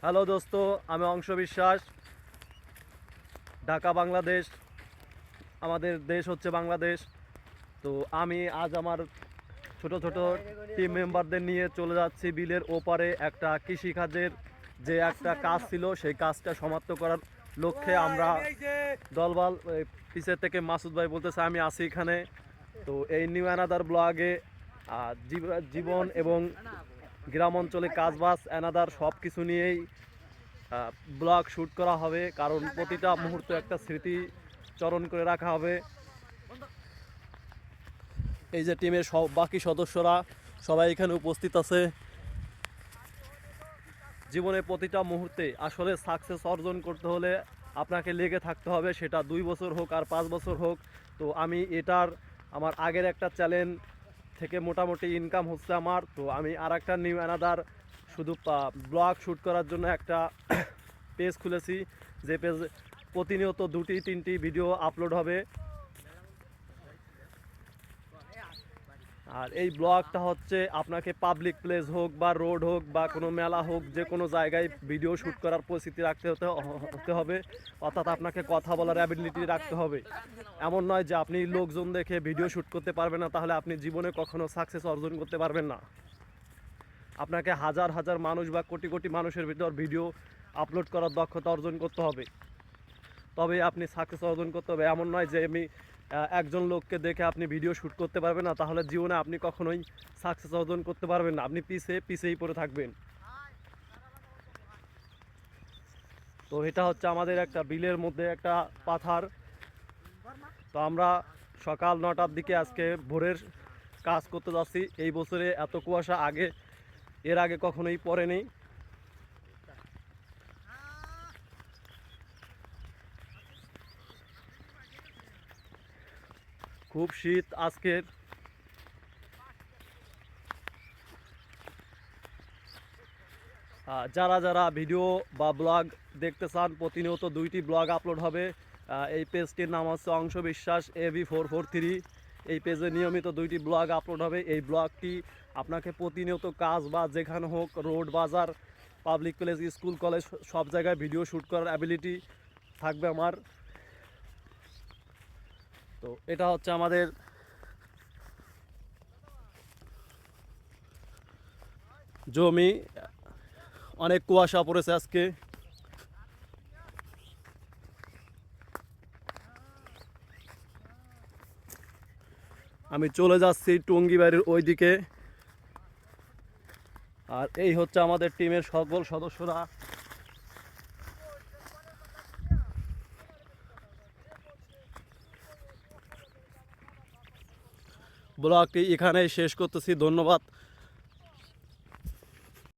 Hello দোস্ত, আমি অংশ বিশ্বাস, ঢাকা বাংলাদেশ। আমাদের দেশ হচ্ছে বাংলাদেশ। তো আমি আজ আমার ছোট ছোট টিম মেম্বারদের নিয়ে চলে যাচ্ছি বিলের ওপারে। একটা কৃষিকাজের যে একটা কাজ ছিল সেই কাজটা সমাপ্ত করার লক্ষ্যে আমরা দলবল পিছের থেকে মাসুদ ভাই বলতেছে আমি আছি এখানে। তো এই নিউ অ্যানাদার ব্লগে জীবন এবং গ্রাম অঞ্চলে কাজবাজ অ্যানাদার সব কিছু নিয়েই ব্লগ শ্যুট করা হবে, কারণ প্রতিটা মুহূর্ত একটা স্মৃতি চরণ করে রাখা হবে। এই যে টিমের সব বাকি সদস্যরা সবাই এখানে উপস্থিত আছে। জীবনের প্রতিটা মুহূর্তে আসলে সাকসেস অর্জন করতে হলে আপনাকে লেগে থাকতে হবে, সেটা 2 বছর হোক আর 5 বছর হোক। তো আমি আমার আগের একটা চ্যানেল থেকে মোটামুটি ইনকাম হচ্ছে আমার। তো আমি আর একটা নিউ অ্যানাদার শুধু ব্লগ শ্যুট করার জন্য একটা পেজ খুলেছি, যে পেজ প্রতিনিয়ত 2-3টি ভিডিও আপলোড হবে। আর এই ব্লগটা হচ্ছে আপনাকে পাবলিক প্লেস হোক বা রোড হোক বা কোনো মেলা হোক, যে কোনো জায়গায় ভিডিও শ্যুট করার পরিস্থিতি হতে হবে। অর্থাৎ আপনাকে কথা বলার অ্যাবিলিটি রাখতে হবে। এমন নয় যে আপনি লোকজন দেখে ভিডিও শ্যুট করতে পারবেন না, তাহলে আপনি জীবনে কখনো সাকসেস অর্জন করতে পারবেন না। আপনাকে হাজার হাজার মানুষ বা কোটি কোটি মানুষের ভিতর ভিডিও আপলোড করার দক্ষতা অর্জন করতে হবে, তবে আপনি সাকসেস অর্জন করতে হবে। এমন নয় যে আমি একজন লোককে দেখে আপনি ভিডিও শ্যুট করতে পারবেন না, তাহলে জীবনে আপনি কখনোই সাকসেস অর্জন করতে পারবেন না। আপনি পিছেই পড়ে থাকবেন। তো এটা হচ্ছে আমাদের একটা বিলের মধ্যে একটা পাথার। তো আমরা সকাল 9টার দিকে আজকে ভোরের কাজ করতে যাচ্ছি। এই বছরে এত কুয়াশা এর আগে কখনোই পড়েনি। খুব শীত আজকের। যারা যারা ভিডিও বা ব্লগ দেখতে চান, প্রতিনিয়ত 2টি ব্লগ আপলোড হবে। এই পেজটির নাম হচ্ছে অংশ বিশ্বাস AB443। এই পেজে নিয়মিত 2টি ব্লগ আপলোড হবে। এই ব্লগটি আপনাকে প্রতিনিয়ত কাজ বা যেখানে হোক, রোড বাজার পাবলিক প্লেস স্কুল কলেজ সব জায়গায় ভিডিও শ্যুট করার অ্যাবিলিটি থাকবে আমার। তো এটা হচ্ছে আমাদের জমি। অনেক কুয়াশা পড়েছে আজকে। আমি চলে যাচ্ছি টঙ্গী বাড়ির ওইদিকে। আর এই হচ্ছে আমাদের টিমের সকল সদস্যরা। ব্লগটি এখানেই শেষ করতেছি। ধন্যবাদ